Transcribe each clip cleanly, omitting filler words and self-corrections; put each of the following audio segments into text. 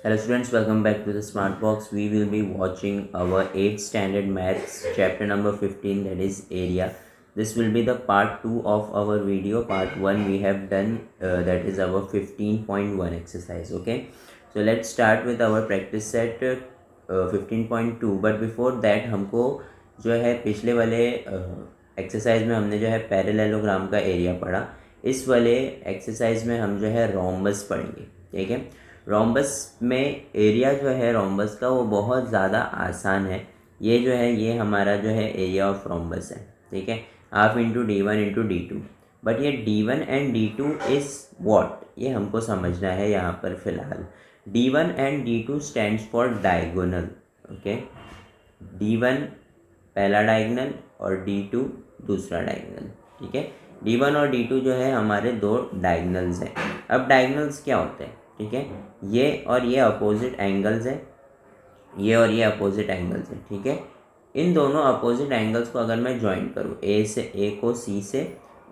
Hello students, welcome back to the Smart Box. We will be watching our 8th standard maths chapter number 15, that is area. This will be the part 2 of our video. Part 1 we have done, that is our 15.1 exercise. Okay, so let's start with our practice set 15.2. But before that हमको जो है पिछले वाले exercise में हमने जो है parallelogram का एरिया पढ़ा. इस वाले एक्सरसाइज में हम जो है रोम्बस पढ़ेंगे. ठीक है, रोम्बस में एरिया जो है रोम्बस का वो बहुत ज़्यादा आसान है. ये जो है ये हमारा जो है एरिया ऑफ रोम्बस है. ठीक है, half into D1 into D2. But ये D1 and D2 is what, ये हमको समझना है यहाँ पर फ़िलहाल. D1 and D2 stands for diagonal. Okay, D1 पहला डायगोनल और D2 दूसरा डायगोनल. ठीक है, D1 और D2 जो है हमारे दो डायगोनल्स हैं. अब डायगोनल्स क्या होते हैं? ठीक है, ये और ये अपोजिट एंगल्स है, ये और ये अपोजिट एंगल्स है. ठीक है, इन दोनों अपोजिट एंगल्स को अगर मैं ज्वाइन करूँ, ए को C से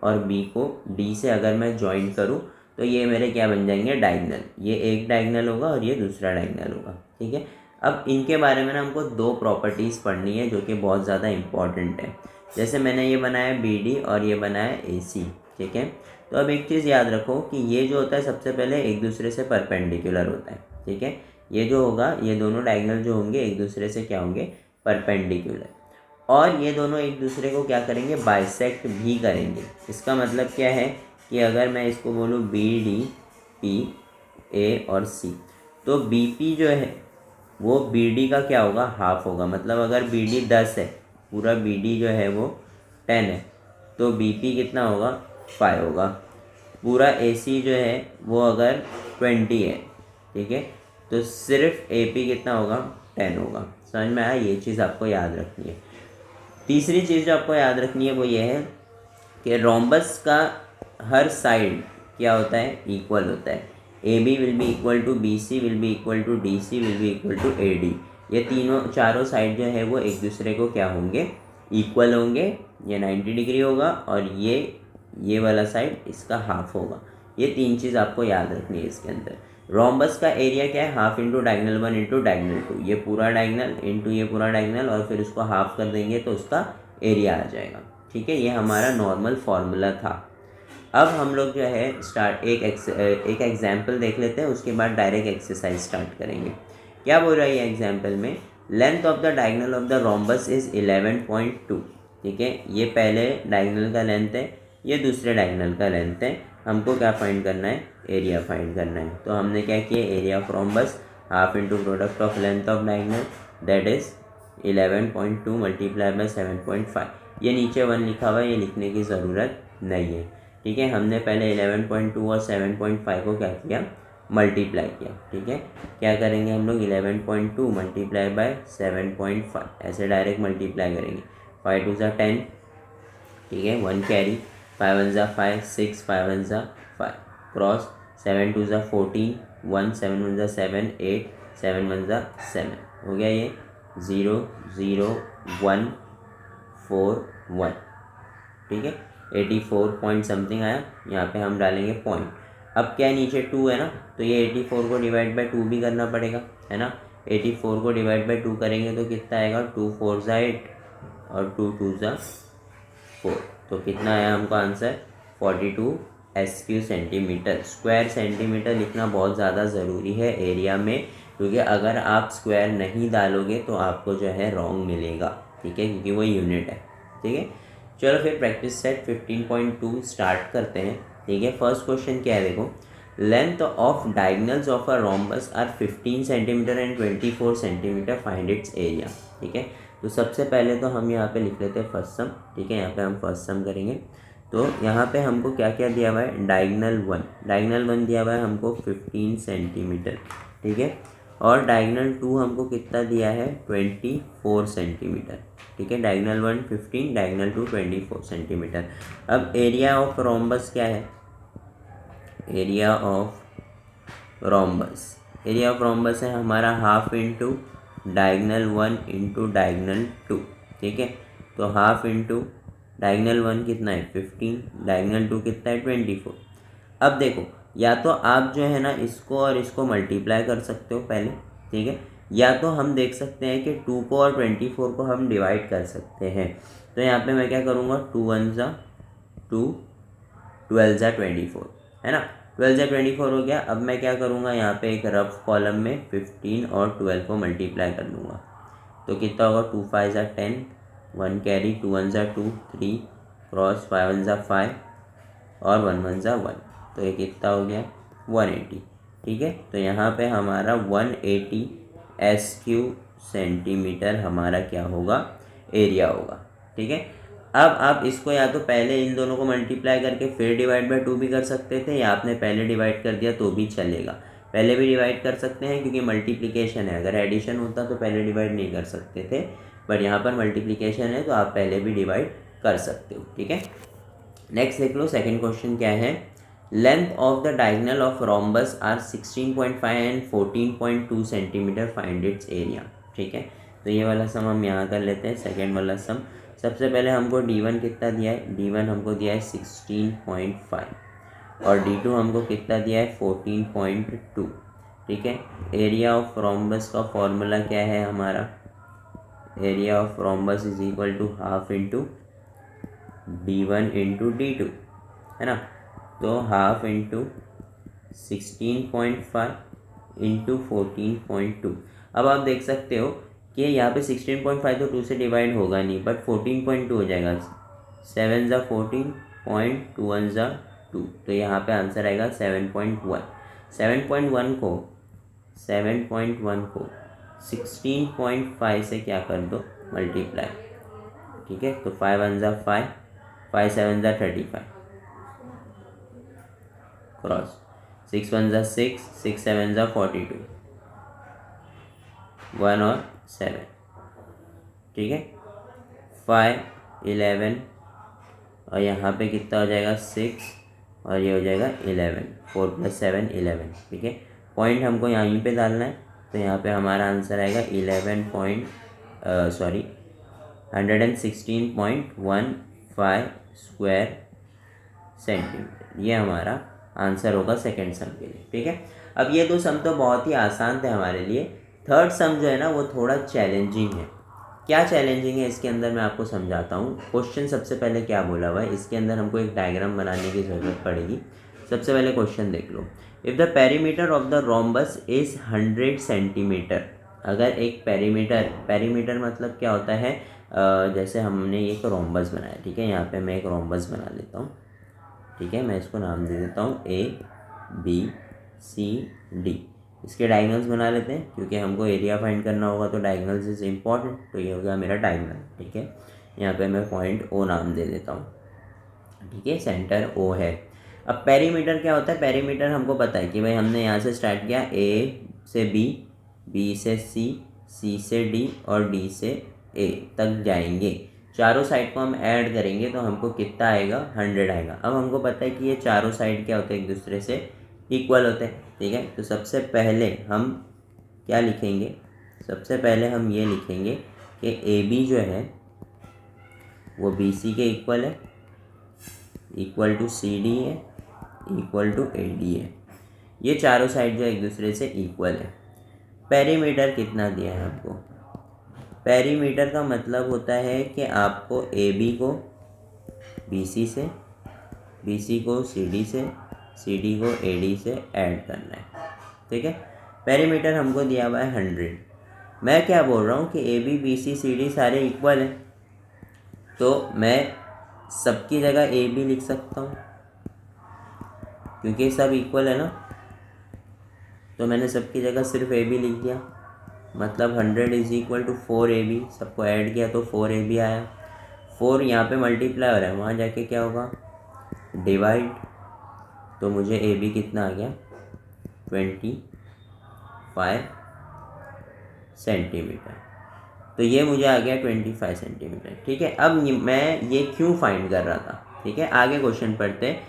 और B को D से अगर मैं ज्वाइन करूँ तो ये मेरे क्या बन जाएंगे? डायगोनल. ये एक डायगोनल होगा और ये दूसरा डायगोनल होगा. ठीक है, अब इनके बारे में ना हमको दो प्रॉपर्टीज़ पढ़नी है जो कि बहुत ज़्यादा इम्पॉर्टेंट है. जैसे मैंने ये बनाया BD और ये बनाया AC. ठीक है, तो अब एक चीज़ याद रखो कि ये जो होता है सबसे पहले एक दूसरे से परपेंडिकुलर होता है. ठीक है, ये जो होगा, ये दोनों डायगोनल जो होंगे एक दूसरे से क्या होंगे? परपेंडिकुलर. और ये दोनों एक दूसरे को क्या करेंगे? बाइसेक्ट भी करेंगे. इसका मतलब क्या है कि अगर मैं इसको बोलूँ BD, P, A और C, तो BP जो है वो BD का क्या होगा? हाफ होगा. मतलब अगर BD 10 है, पूरा BD जो है वो 10 है, तो BP कितना होगा? 5 होगा. पूरा AC जो है वो अगर 20 है, ठीक है, तो सिर्फ AP कितना होगा? 10 होगा. समझ में आया? ये चीज़ आपको याद रखनी है. तीसरी चीज़ जो आपको याद रखनी है वो ये है कि रोम्बस का हर साइड क्या होता है? इक्वल होता है. AB will be equal to BC, will be equal to DC, will be equal to AD. ये तीनों चारों साइड जो है वो एक दूसरे को क्या होंगे? इक्वल होंगे. ये 90 डिग्री होगा और ये वाला साइड इसका हाफ होगा. ये तीन चीज़ आपको याद रखनी है इसके अंदर. रोम्बस का एरिया क्या है? Half into diagonal 1 into diagonal 2. ये पूरा डायगोनल इंटू ये पूरा डायगोनल और फिर उसको हाफ कर देंगे तो उसका एरिया आ जाएगा. ठीक है, ये हमारा नॉर्मल फार्मूला था. अब हम लोग जो है एक एग्जाम्पल देख लेते हैं, उसके बाद डायरेक्ट एक्सरसाइज स्टार्ट करेंगे. क्या बोल रहा है ये एग्जाम्पल में? Length of the diagonal of the rhombus is 11.2. ठीक है, ये पहले डायगोनल का लेंथ है, ये दूसरे डायगोनल का लेंथ है. हमको क्या फाइंड करना है? एरिया फाइंड करना है. तो हमने क्या किया? Area of rhombus half into product of length of diagonal, that is 11.2 multiply by 7.5. ये नीचे 1 लिखा हुआ है, ये लिखने की ज़रूरत नहीं है. ठीक है, हमने पहले 11.2 और 7.5 को क्या किया? मल्टीप्लाई किया. ठीक है, क्या करेंगे हम लोग? 11.2 मल्टीप्लाई बाय 7.5, ऐसे डायरेक्ट मल्टीप्लाई करेंगे. 5 2 ज़ा 10. ठीक है, 1 कैरी, 5 1 ज़ा 5, 6 5 1 ज़ा 5 क्रॉस, 7 2 ज़ा 14, 1 7 1 ज़ा 7, 8 7 1 ज़ा 7. हो गया ये 0 0 1 4 1. ठीक है, 84 पॉइंट समथिंग आया. यहाँ पे हम डालेंगे पॉइंट. अब क्या है? नीचे 2 है ना, तो ये 84 को डिवाइड बाई 2 भी करना पड़ेगा, है ना. 84 को डिवाइड बाई 2 करेंगे तो कितना आएगा? 2 4 ज़ा 8 और 2 2 ज़ा 4. तो कितना आया हमको answer? 42 SQ centimetre. Square centimetre लिखना बहुत ज़्यादा ज़रूरी है एरिया में, क्योंकि अगर आप स्क्वायर नहीं डालोगे तो आपको जो है रॉन्ग मिलेगा. ठीक है, क्योंकि वो यूनिट है. ठीक है, चलो फिर प्रैक्टिस सेट 15.2 स्टार्ट करते हैं. ठीक है, फर्स्ट क्वेश्चन क्या है? देखो, length of diagonals of a rhombus are 15 centimetre and 24 centimetre, find its area. ठीक है, तो सबसे पहले तो हम यहाँ पे लिख लेते हैं फर्स्ट सम. ठीक है, यहाँ पे हम फर्स्ट सम करेंगे. तो यहाँ पे हमको क्या क्या दिया हुआ है? डायगोनल 1 दिया हुआ है हमको 15 सेंटीमीटर. ठीक है, और डायगोनल 2 हमको कितना दिया है? 24 सेंटीमीटर. ठीक है, डायगोनल 1 15, डायगोनल 2 24 सेंटीमीटर. अब एरिया ऑफ रोम्बस क्या है? एरिया ऑफ रोम्बस है हमारा half into diagonal 1 into diagonal 2. ठीक है, तो हाफ इंटू डायगोनल 1 कितना है? 15, डायगोनल 2 कितना है? 24. अब देखो, या तो आप जो है ना इसको और इसको मल्टीप्लाई कर सकते हो पहले, ठीक है, या तो हम देख सकते हैं कि 2 को और 24 को हम डिवाइड कर सकते हैं। तो यहाँ पे मैं क्या करूँगा, 2 1 ज़ा 2, 12 ज़ा 24, है ना, 12 ज़ा 24 हो गया। अब मैं क्या करूँगा, यहाँ पे एक रफ कॉलम में 15 और 12 को मल्टीप्लाई कर दूँगा, तो कितना होगा, 2 5 ज़ा 10, 1 कैरी, 2 1 ज़ा 2, 3 क्रॉस, 5 1 ज़ा 5 और 1 1 ज़ा 1, तो ये कितना हो गया, 180, ठीक है। तो यहाँ पे हमारा 180 SQ सेंटीमीटर हमारा क्या होगा, एरिया होगा, ठीक है। अब आप इसको या तो पहले इन दोनों को मल्टीप्लाई करके फिर डिवाइड बाय 2 भी कर सकते थे, या आपने पहले डिवाइड कर दिया तो भी चलेगा। पहले भी डिवाइड कर सकते हैं क्योंकि मल्टीप्लिकेशन है, अगर एडिशन होता तो पहले डिवाइड नहीं कर सकते थे, बट यहाँ पर मल्टीप्लिकेशन है तो आप पहले भी डिवाइड कर सकते हो, ठीक है। नेक्स्ट देख लो, सेकंड क्वेश्चन क्या है, length of the diagonal of rhombus are 16.5 and 14.2 centimetre, find its area, ठीक है। तो ये वाला सम हम यहाँ कर लेते हैं, सेकंड वाला सम। सबसे पहले हमको D1 कितना दिया है, D1 हमको दिया है 16.5 और D2 हमको कितना दिया है 14.2, ठीक है। एरिया ऑफ रोम्बस का फॉर्मूला क्या है हमारा, area of rhombus is equal to half into D1 into D2, है ना, तो हाफ इंटू 16.5 इंटू 14.2। अब आप देख सकते हो कि यहाँ पे 16.5 तो 2 से डिवाइड होगा नहीं, बट 14.2 हो जाएगा, 7 ज़ा 14, 2 ज़ा 2, तो यहाँ पे आंसर आएगा 7.1। 7.1 को 16.5 से क्या कर दो, मल्टीप्लाई, ठीक है। तो 5 1 ज़ा 5, 5 7 ज़ा 35 क्रॉस, 6 1 ज़ा 6, 6 7 ज़ा 42, 1 और 7, ठीक है, 5 11 और यहाँ पे कितना हो जाएगा 6 और ये हो जाएगा 11, 4 + 7 11, ठीक है। पॉइंट हमको यहीं पे डालना है, तो यहाँ पे हमारा आंसर आएगा 116.15 स्क्वायर सेंटीमीटर, ये हमारा आंसर होगा सेकंड सम के लिए, ठीक है। अब ये दो सम तो बहुत ही आसान थे हमारे लिए, थर्ड सम जो है ना वो थोड़ा चैलेंजिंग है। क्या चैलेंजिंग है इसके अंदर मैं आपको समझाता हूँ। क्वेश्चन सबसे पहले क्या बोला हुआ है, इसके अंदर हमको एक डायग्राम बनाने की ज़रूरत पड़ेगी। सबसे पहले क्वेश्चन देख लो, if the perimeter of the rhombus is 100 centimetre. अगर एक पेरीमीटर मतलब क्या होता है, जैसे हमने एक रोम्बस बनाया, ठीक है, यहाँ पे मैं एक रोम्बस बना लेता हूँ, ठीक है, मैं इसको नाम दे देता हूँ ABCD। इसके डायगोनल्स बना लेते हैं क्योंकि हमको एरिया फाइंड करना होगा, तो डायगोनल्स इज इम्पॉर्टेंट, तो ये हो गया मेरा डायगोनल, ठीक है। यहाँ पे मैं पॉइंट O नाम दे देता हूँ, ठीक है, सेंटर O है। अब पेरीमीटर क्या होता है, पेरीमीटर हमको पता है कि भाई हमने यहाँ से स्टार्ट किया, A से B, B से C, C से D और D से A तक जाएंगे। चारों साइड को हम ऐड करेंगे तो हमको कितना आएगा, 100 आएगा। अब हमको पता है कि ये चारों साइड क्या होते हैं, एक दूसरे से इक्वल होते हैं, ठीक है। तो सबसे पहले हम क्या लिखेंगे, सबसे पहले हम ये लिखेंगे कि AB जो है वो BC के इक्वल है, इक्वल टू CD है, इक्वल टू AD है। ये चारों साइड जो एक दूसरे से इक्वल है। पेरीमीटर कितना दिया है आपको, पेरीमीटर का मतलब होता है कि आपको AB को BC से, BC को CD से, CD को AD से ऐड करना है, ठीक है। पेरीमीटर हमको दिया हुआ है 100। मैं क्या बोल रहा हूँ कि AB BC CD सारे इक्वल हैं, तो मैं सबकी जगह AB लिख सकता हूँ क्योंकि सब इक्वल है ना, तो मैंने सबकी जगह सिर्फ AB लिख दिया, मतलब 100 इज इक्वल टू 4AB। सबको ऐड किया तो 4AB आया, 4 यहाँ पे मल्टीप्लाई हो रहा है, वहाँ जाके क्या होगा, डिवाइड, तो मुझे AB कितना आ गया, 25 सेंटीमीटर, तो ये मुझे आ गया 25 सेंटीमीटर, ठीक है। अब मैं ये क्यों फाइंड कर रहा था, ठीक है, आगे क्वेश्चन पढ़ते हैं।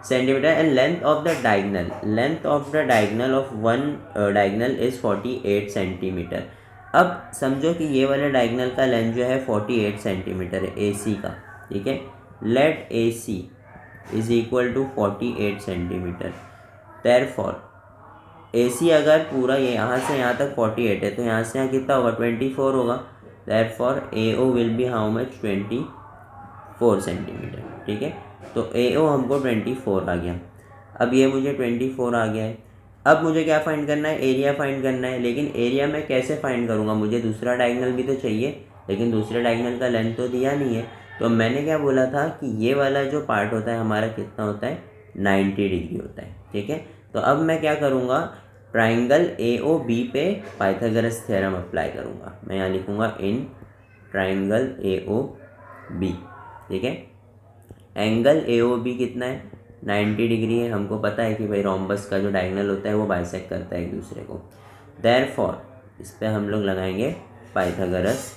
Centimetre and length of the diagonal, length of the diagonal of one diagonal is 48 centimetre. अब समझो कि ये वाले डायगोनल का लेंथ जो है 48 सेंटीमीटर है AC का, ठीक है। Let AC is equal to 48 centimetre. Therefore AC अगर पूरा ये यहाँ से यहाँ तक 48 है तो यहाँ से यहाँ कितना होगा 24 होगा। Therefore AO will be how much 24 centimetre. ठीक है, तो AO हमको 24 आ गया। अब ये मुझे 24 आ गया है। अब मुझे क्या फाइंड करना है, एरिया फाइंड करना है। लेकिन एरिया मैं कैसे फाइंड करूँगा, मुझे दूसरा डायगोनल भी तो चाहिए, लेकिन दूसरे डायगोनल का लेंथ तो दिया नहीं है। तो मैंने क्या बोला था कि ये वाला जो पार्ट होता है हमारा कितना होता है 90 डिग्री होता है। ठीक है, तो अब मैं क्या करूँगा, ट्राइंगल AOB पे पाइथागोरस थ्योरम अप्लाई करूँगा। मैं यहाँ लिखूँगा इन ट्राइंगल AOB। ठीक है, एंगल AOB कितना है 90 डिग्री है। हमको पता है कि भाई रोम्बस का जो डायगोनल होता है वो बाइसेक्ट करता है एक दूसरे को। देयरफॉर इस पर हम लोग लगाएंगे पाइथागोरस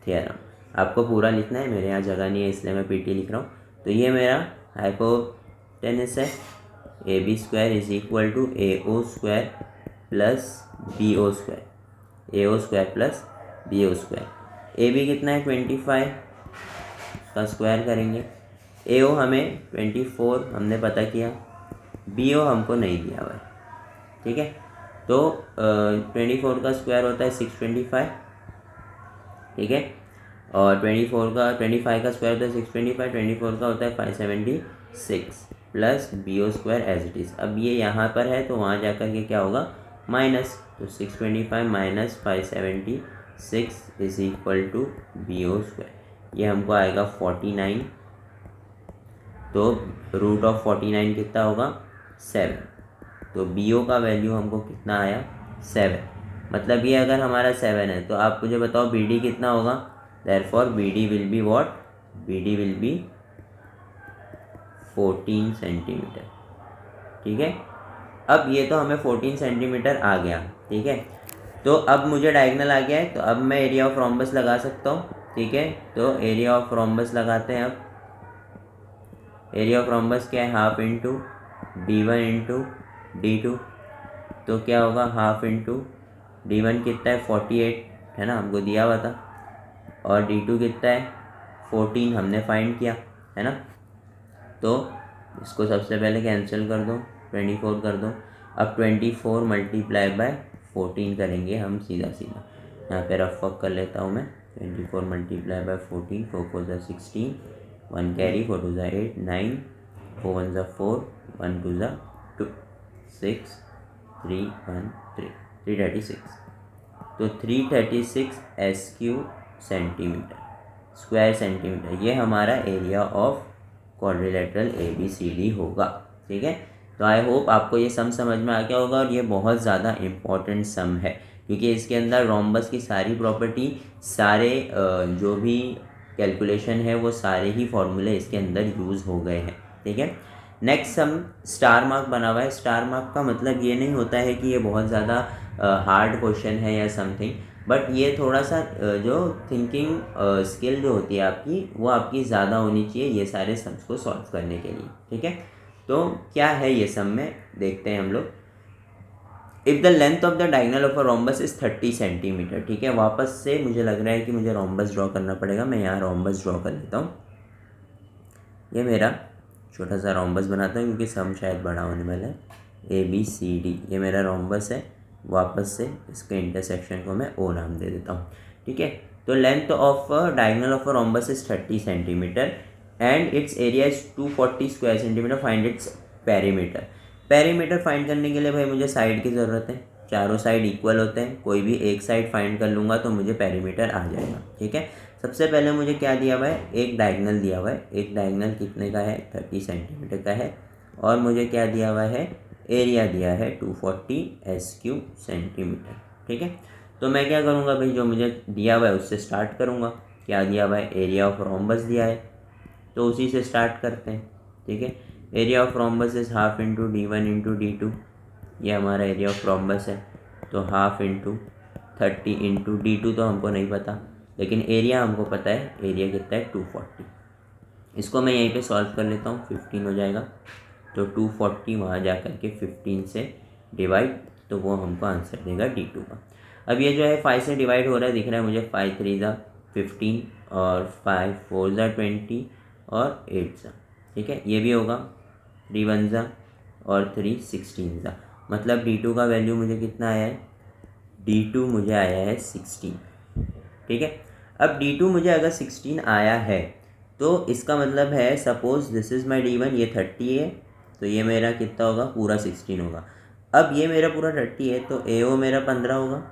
थ्योरम। आपको पूरा लिखना है, मेरे यहाँ जगह नहीं है इसलिए मैं PT लिख रहा हूँ। तो ये मेरा हाइपोटेनस है, AB square is equal to AO square plus BO square, AO square plus BO square. AB कितना है 25 का स्क्वायर करेंगे। AO हमें 24 हमने पता किया, BO हमको नहीं दिया हुआ है। ठीक है, तो 24 का स्क्वायर होता है 625। ठीक है, और 25 का स्क्वायर होता है 625, 24 का होता है 576 plus BO square as it is. अब ये यहाँ पर है तो वहाँ जा कर के क्या होगा माइनस, तो 625 minus 576 is equal to BO square. ये हमको आएगा 49। तो रूट ऑफ 49 कितना होगा 7। तो BO का वैल्यू हमको कितना आया 7। मतलब ये अगर हमारा 7 है तो आप मुझे बताओ BD कितना होगा। Therefore BD will be what, BD will be 14 centimetre. ठीक है, अब ये तो हमें 14 सेंटीमीटर आ गया। ठीक है, तो अब मुझे डायगोनल आ गया है, तो अब मैं एरिया ऑफ रोम्बस लगा सकता हूँ। ठीक है, तो एरिया ऑफ रोम्बस लगाते हैं। अब एरिया ऑफ रोम्बस क्या है, half into D1 into D2। तो क्या होगा हाफ इंटू D1 कितना है 48 है ना, हमको दिया हुआ था, और D2 कितना है 14 हमने फाइंड किया है ना। तो इसको सबसे पहले कैंसिल कर दो, 24 कर दो। अब 24 मल्टीप्लाई बाय 14 करेंगे हम सीधा सीधा। यहाँ पे रफ वर्क कर लेता हूँ मैं। 24 मल्टीप्लाई बाय 14, 4 4 ज़ा 16, 1 कैरी, 4 2 ज़ा 8, 9, 4 1 ज़ा 4, 1 2 ज़ा 2, 6, 3 1 3, 336। तो 336 SQ सेंटीमीटर, स्क्वायर सेंटीमीटर, ये हमारा एरिया ऑफ क्वाड्रिलेटरल ABCD होगा। ठीक है, तो आई होप आपको ये सम समझ में आ गया होगा। और ये बहुत ज़्यादा इम्पॉर्टेंट सम है क्योंकि इसके अंदर रोम्बस की सारी प्रॉपर्टी, सारे जो भी कैलकुलेशन है वो सारे ही फॉर्मूले इसके अंदर यूज़ हो गए हैं। ठीक है, नेक्स्ट सम स्टार मार्क बना हुआ है। स्टार मार्क का मतलब ये नहीं होता है कि ये बहुत ज़्यादा हार्ड क्वेश्चन है या समथिंग, बट ये थोड़ा सा जो थिंकिंग स्किल जो होती है आपकी वो आपकी ज़्यादा होनी चाहिए ये सारे सम्स को सॉल्व करने के लिए। ठीक है, तो क्या है ये सम में देखते हैं हम लोग। If the length of the diagonal of a rhombus is 30 centimetre. ठीक है, वापस से मुझे लग रहा है कि मुझे रोम्बस ड्रॉ करना पड़ेगा। मैं यहाँ रोम्बस ड्रॉ कर लेता हूँ। ये मेरा छोटा सा रोम्बस बनाता हूँ क्योंकि सम शायद बड़ा होने वाला है। ABCD ये मेरा रोम्बस है। वापस से इसके इंटरसेक्शन को मैं O नाम दे देता हूँ। ठीक है, तो length of diagonal of a rhombus is 30 centimetre and it's area is 240 square centimetre. Find its perimeter. Perimeter find करने के लिए भाई मुझे साइड की ज़रूरत है। चारों साइड इक्वल होते हैं, कोई भी एक साइड फाइंड कर लूँगा तो मुझे पेरीमीटर आ जाएगा। ठीक है, सबसे पहले मुझे क्या दिया हुआ है, एक डायगोनल दिया हुआ है। एक डायगोनल कितने का है 30 सेंटीमीटर का है, और मुझे क्या दिया हुआ है, एरिया दिया है 240 SQ सेंटीमीटर। ठीक है, तो मैं क्या करूँगा भाई, जो मुझे दिया हुआ है उससे स्टार्ट करूँगा। क्या दिया हुआ है, एरिया ऑफ रोम्बस दिया है, तो उसी से स्टार्ट करते हैं। ठीक है, area of rhombus is half into D1 into D2। ये हमारा एरिया ऑफ रोम्बस है, तो हाफ इंटू 30 इंटू D2 तो हमको नहीं पता, लेकिन एरिया हमको पता है। एरिया कितना है 240। इसको मैं यहीं पे सॉल्व कर लेता हूँ, 15 हो जाएगा। तो 240 वहाँ जा कर के 15 से डिवाइड, तो वो हमको आंसर देगा D2 का। अब ये जो है 5 से डिवाइड हो रहा है, दिख रहा है मुझे। 5 3 ज़ा 15 और 5 4 ज़ा 20 और 8 ज़ा। ठीक है, ये भी होगा 3 1 ज़ा और 3 16 था, मतलब D2 का वैल्यू मुझे कितना आया है, D2 मुझे आया है 16। ठीक है, अब D2 मुझे अगर 16 आया है तो इसका मतलब है suppose this is my D1, ये 30 है तो ये मेरा कितना होगा, पूरा 16 होगा। अब ये मेरा पूरा 30 है तो AO मेरा 15 होगा,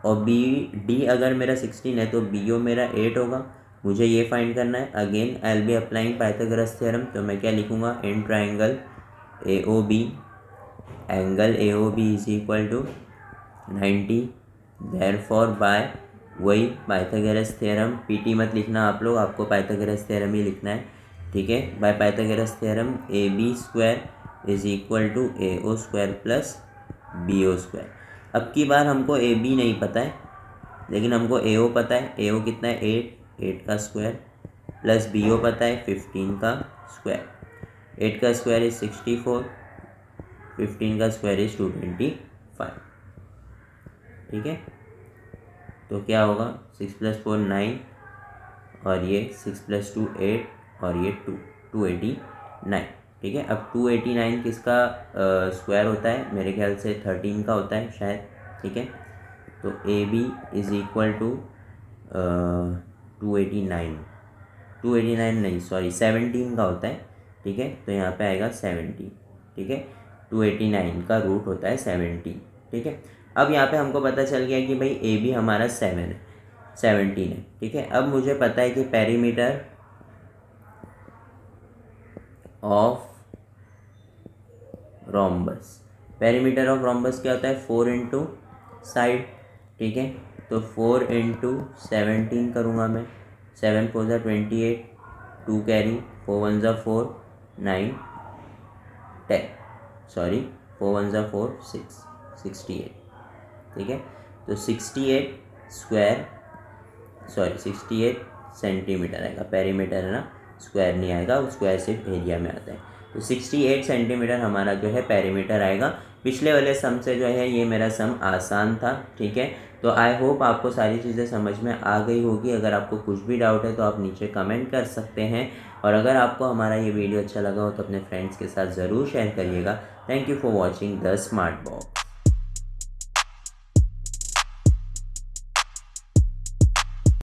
और BD अगर मेरा 16 है तो BO मेरा 8 होगा। मुझे ये फाइंड करना है। Again I will be applying Pythagoras theorem, तो मैं क्या लिखूँगा, in triangle AOB, angle AOB is equal to 90, therefore by वही पाइथागोरस थ्योरम, PT मत लिखना आप लोग, आपको पाइथागोरस थ्योरम ही लिखना है। ठीक है, by Pythagoras theorem AB square is equal to AO square plus BO square. अब की बार हमको AB नहीं पता है, लेकिन हमको AO पता है। AO कितना है, 8 का स्क्वायर प्लस BO पता है 15 का स्क्वायर। 8 का स्क्वायर इज 64, 15 का स्क्वायर इज 225। ठीक है, तो क्या होगा, 6 + 4 9, और ये 6 + 2 8, और ये 289। ठीक है, अब 289 किसका स्क्वायर होता है, मेरे ख्याल से 13 का होता है शायद। ठीक है, तो AB इज इक्वल टू 289 नहीं सॉरी 17 का होता है। ठीक है, तो यहाँ पे आएगा 70। ठीक है, 289 का रूट होता है 17। ठीक है, अब यहाँ पे हमको पता चल गया कि भाई AB हमारा 17 है। ठीक है, अब मुझे पता है कि perimeter of rhombus, perimeter of rhombus क्या होता है, 4 इंटू साइड। ठीक है, तो 4 इंटू 17 करूँगा मैं, 7 4 ज़ा 28, 2 कैरी, 4 1 ज़ा 4, 9 10, सॉरी 4 1 ज़ा 4 6, 68। ठीक है, तो 68 स्क्वायर, सॉरी 68 सेंटीमीटर आएगा, पेरीमीटर है ना, स्क्वायर नहीं आएगा, स्क्वायर सिर्फ एरिया में आता है। तो 68 सेंटीमीटर हमारा जो है पेरीमीटर आएगा। पिछले वाले सम से जो है ये मेरा सम आसान था। ठीक है, तो आई होप आपको सारी चीज़ें समझ में आ गई होगी। अगर आपको कुछ भी डाउट है तो आप नीचे कमेंट कर सकते हैं, और अगर आपको हमारा ये वीडियो अच्छा लगा हो तो अपने फ्रेंड्स के साथ ज़रूर शेयर करिएगा। Thank you for watching the smart box.